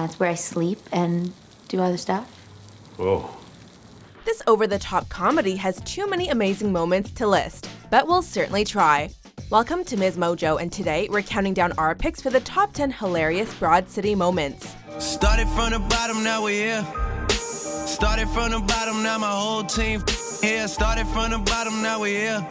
It's where I sleep and do other stuff. Whoa. This over-the-top comedy has too many amazing moments to list, but we'll certainly try. Welcome to Ms. Mojo, and today we're counting down our picks for the top 10 hilarious Broad City moments. Started from the bottom, now we're here. Started from the bottom, now my whole team here. Started from the bottom, now we're here.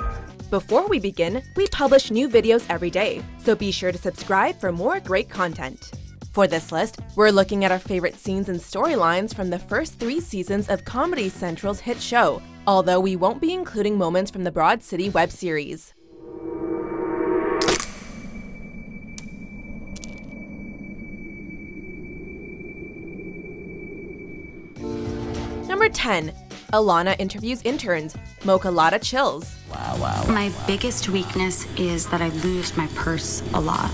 Before we begin, we publish new videos every day, so be sure to subscribe for more great content. For this list, we're looking at our favorite scenes and storylines from the first 3 seasons of Comedy Central's hit show, although we won't be including moments from the Broad City web series. Number 10. Ilana interviews interns. Mocha Lotta chills. My biggest weakness is that I lose my purse a lot.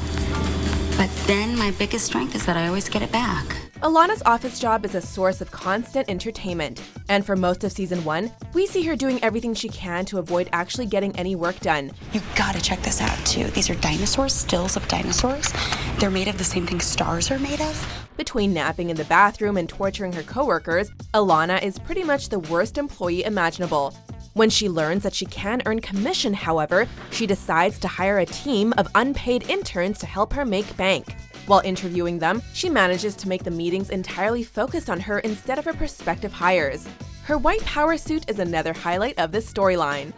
But then my biggest strength is that I always get it back. Ilana's office job is a source of constant entertainment, and for most of season 1, we see her doing everything she can to avoid actually getting any work done. You gotta check this out too. These are dinosaurs, stills of dinosaurs. They're made of the same thing stars are made of. Between napping in the bathroom and torturing her coworkers, Ilana is pretty much the worst employee imaginable. When she learns that she can earn commission, however, she decides to hire a team of unpaid interns to help her make bank. While interviewing them, she manages to make the meetings entirely focused on her instead of her prospective hires. Her white power suit is another highlight of this storyline.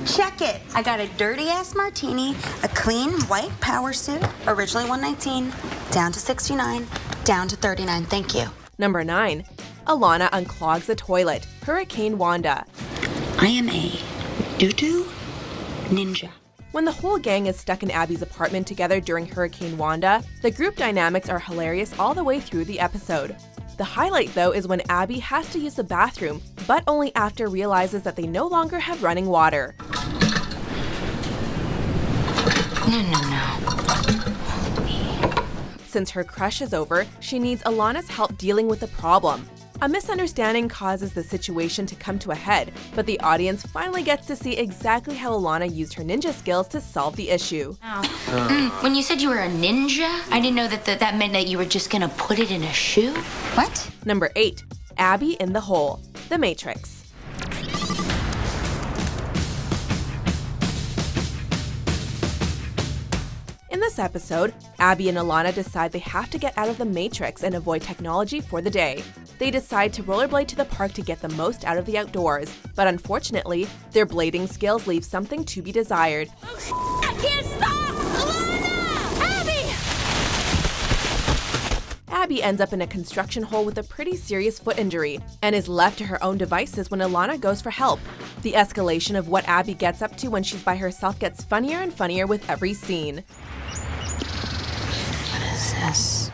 Check it. I got a dirty-ass martini, a clean white power suit, originally $119, down to $69, down to $39, thank you. Number 9. Ilana unclogs the toilet. Hurricane Wanda. I am a doo-doo ninja. When the whole gang is stuck in Abbi's apartment together during Hurricane Wanda, the group dynamics are hilarious all the way through the episode. The highlight, though, is when Abbi has to use the bathroom, but only after realizes that they no longer have running water. No. Since her crush is over, she needs Ilana's help dealing with the problem. A misunderstanding causes the situation to come to a head, but the audience finally gets to see exactly how Ilana used her ninja skills to solve the issue. When you said you were a ninja, I didn't know that meant that you were just gonna put it in a shoe. What? Number 8. Abbi in the Hole. The Matrix. In this episode, Abbi and Ilana decide they have to get out of the Matrix and avoid technology for the day. They decide to rollerblade to the park to get the most out of the outdoors, but unfortunately, their blading skills leave something to be desired. Oh, I can't stop! Ilana! Abbi! Abbi ends up in a construction hole with a pretty serious foot injury, and is left to her own devices when Ilana goes for help. The escalation of what Abbi gets up to when she's by herself gets funnier and funnier with every scene. What is this?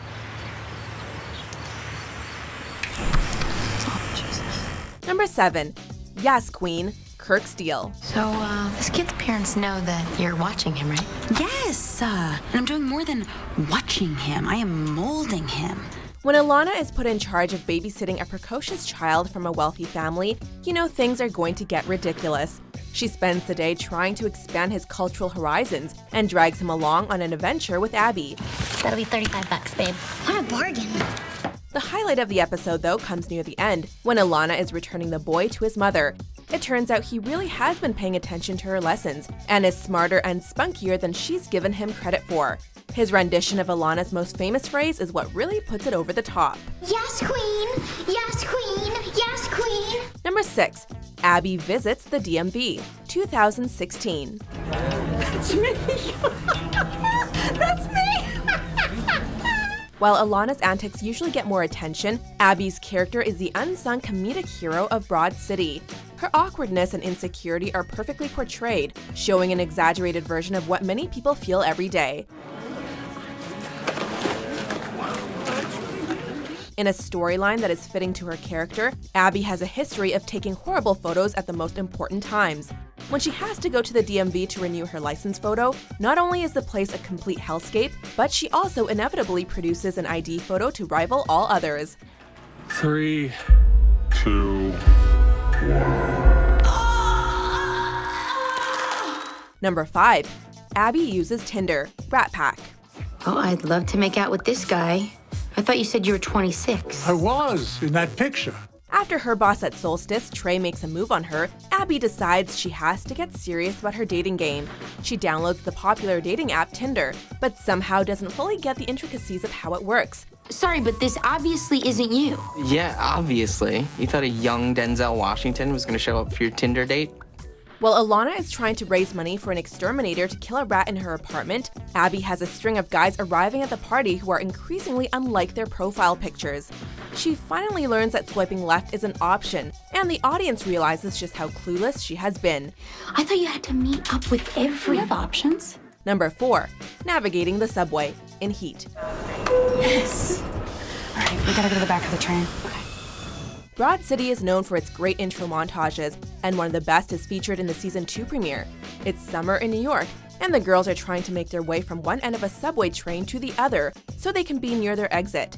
Number 7. Yas Queen, Kirk Steele. So, this kid's parents know that you're watching him, right? Yes, and I'm doing more than watching him. I am molding him. When Ilana is put in charge of babysitting a precocious child from a wealthy family, you know things are going to get ridiculous. She spends the day trying to expand his cultural horizons and drags him along on an adventure with Abbi. That'll be $35, babe. What a bargain. The highlight of the episode, though, comes near the end, when Ilana is returning the boy to his mother. It turns out he really has been paying attention to her lessons, and is smarter and spunkier than she's given him credit for. His rendition of Ilana's most famous phrase is what really puts it over the top. Yas Queen! Yas Queen! Yas Queen! Number 6. Abbi Visits the DMV, 2016. That's me! That's me! While Ilana's antics usually get more attention, Abbi's character is the unsung comedic hero of Broad City. Her awkwardness and insecurity are perfectly portrayed, showing an exaggerated version of what many people feel every day. In a storyline that is fitting to her character, Abbi has a history of taking horrible photos at the most important times. When she has to go to the DMV to renew her license photo, not only is the place a complete hellscape, but she also inevitably produces an ID photo to rival all others. 3, 2, 1. Number 5. Abbi uses Tinder, Rat Pack. Oh, I'd love to make out with this guy. I thought you said you were 26. I was in that picture. After her boss at Solstice, Trey, makes a move on her, Abbi decides she has to get serious about her dating game. She downloads the popular dating app Tinder, but somehow doesn't fully get the intricacies of how it works. Sorry, but this obviously isn't you. Yeah, obviously. You thought a young Denzel Washington was gonna show up for your Tinder date? While Ilana is trying to raise money for an exterminator to kill a rat in her apartment, Abbi has a string of guys arriving at the party who are increasingly unlike their profile pictures. She finally learns that swiping left is an option, and the audience realizes just how clueless she has been. I thought you had to meet up with every... We have options. Number 4. Navigating the subway in heat. Yes. All right, we gotta go to the back of the train. Broad City is known for its great intro montages, and one of the best is featured in the season 2 premiere. It's summer in New York, and the girls are trying to make their way from one end of a subway train to the other so they can be near their exit.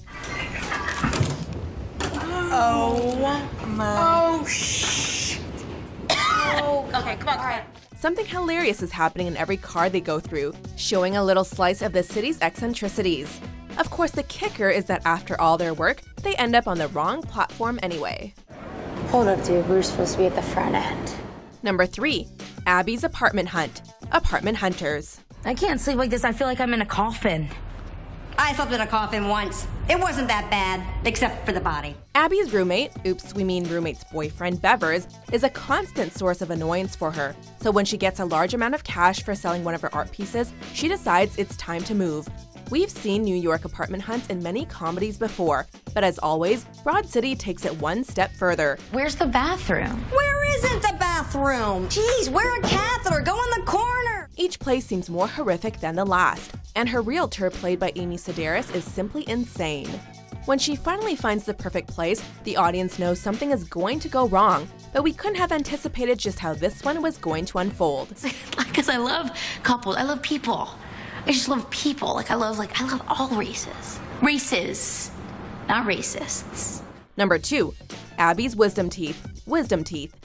Okay, come on, all right. Something hilarious is happening in every car they go through, showing a little slice of the city's eccentricities. Of course, the kicker is that after all their work, they end up on the wrong platform anyway. Hold up, dude. We were supposed to be at the front end. Number 3. Abbi's apartment hunt. Apartment hunters. I can't sleep like this. I feel like I'm in a coffin. I slept in a coffin once. It wasn't that bad, except for the body. Abbi's roommate, roommate's boyfriend, Bevers, is a constant source of annoyance for her. So when she gets a large amount of cash for selling one of her art pieces, she decides it's time to move. We've seen New York apartment hunts in many comedies before, but as always, Broad City takes it one step further. Where's the bathroom? Where isn't the bathroom? Jeez, wear a catheter. Go in the corner. Each place seems more horrific than the last, and her realtor, played by Amy Sedaris, is simply insane. When she finally finds the perfect place, the audience knows something is going to go wrong, but we couldn't have anticipated just how this one was going to unfold. Because I love couples. I love people. I just love people. I love all races. Races, not racists. Number 2. Abbi's wisdom teeth. Wisdom teeth.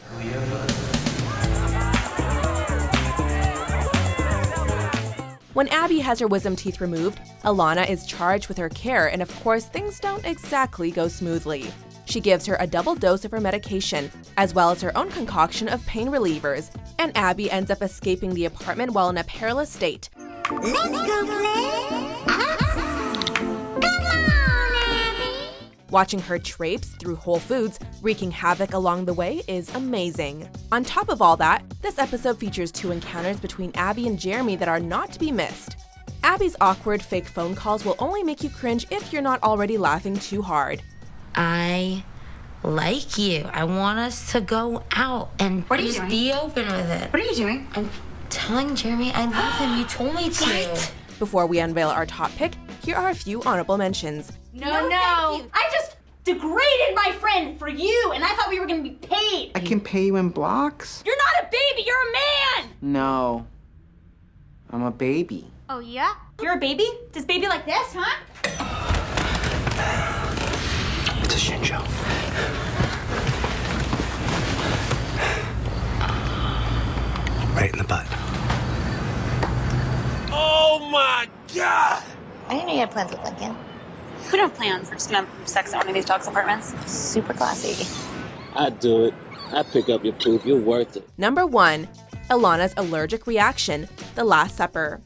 When Abbi has her wisdom teeth removed, Ilana is charged with her care, and of course, things don't exactly go smoothly. She gives her a double dose of her medication, as well as her own concoction of pain relievers, and Abbi ends up escaping the apartment while in a perilous state. Let's go play. Come on, Abbi. Watching her traipse through Whole Foods, wreaking havoc along the way, is amazing. On top of all that, this episode features 2 encounters between Abbi and Jeremy that are not to be missed. Abbi's awkward fake phone calls will only make you cringe if you're not already laughing too hard. I like you. I want us to go out and What are you just doing? be open with it. What are you doing? I'm telling Jeremy I love him. You told me to. Before we unveil our top pick, here are a few honorable mentions. No. I just degraded my friend for you, and I thought we were gonna be paid. I can pay you in blocks? You're not a baby, you're a man! No. I'm a baby. Oh, yeah? You're a baby? Does baby like this, huh? It's a shit show. Right in the butt. Oh my God! I didn't know you had plans with Lincoln. We don't have plans. We're just gonna have sex in one of these dogs' apartments. Super classy. I'd do it. I'd pick up your poop. You're worth it. Number 1. Ilana's allergic reaction, The Last Supper.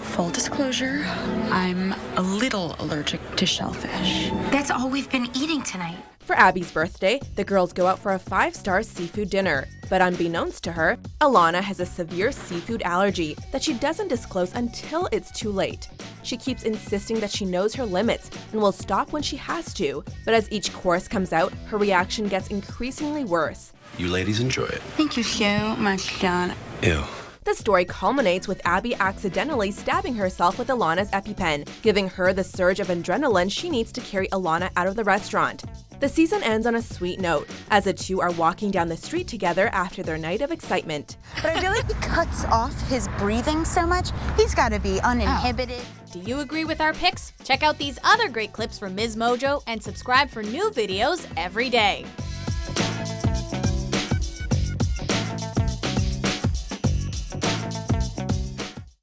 Full disclosure, I'm a little allergic to shellfish. That's all we've been eating tonight. For Abbi's birthday, the girls go out for a 5-star seafood dinner. But unbeknownst to her, Ilana has a severe seafood allergy that she doesn't disclose until it's too late. She keeps insisting that she knows her limits and will stop when she has to. But as each course comes out, her reaction gets increasingly worse. You ladies enjoy it. Thank you so much, John. Ew. The story culminates with Abbi accidentally stabbing herself with Ilana's EpiPen, giving her the surge of adrenaline she needs to carry Ilana out of the restaurant. The season ends on a sweet note, as the two are walking down the street together after their night of excitement. But I feel like he cuts off his breathing so much. He's gotta be uninhibited. Do you agree with our picks? Check out these other great clips from Ms. Mojo and subscribe for new videos every day.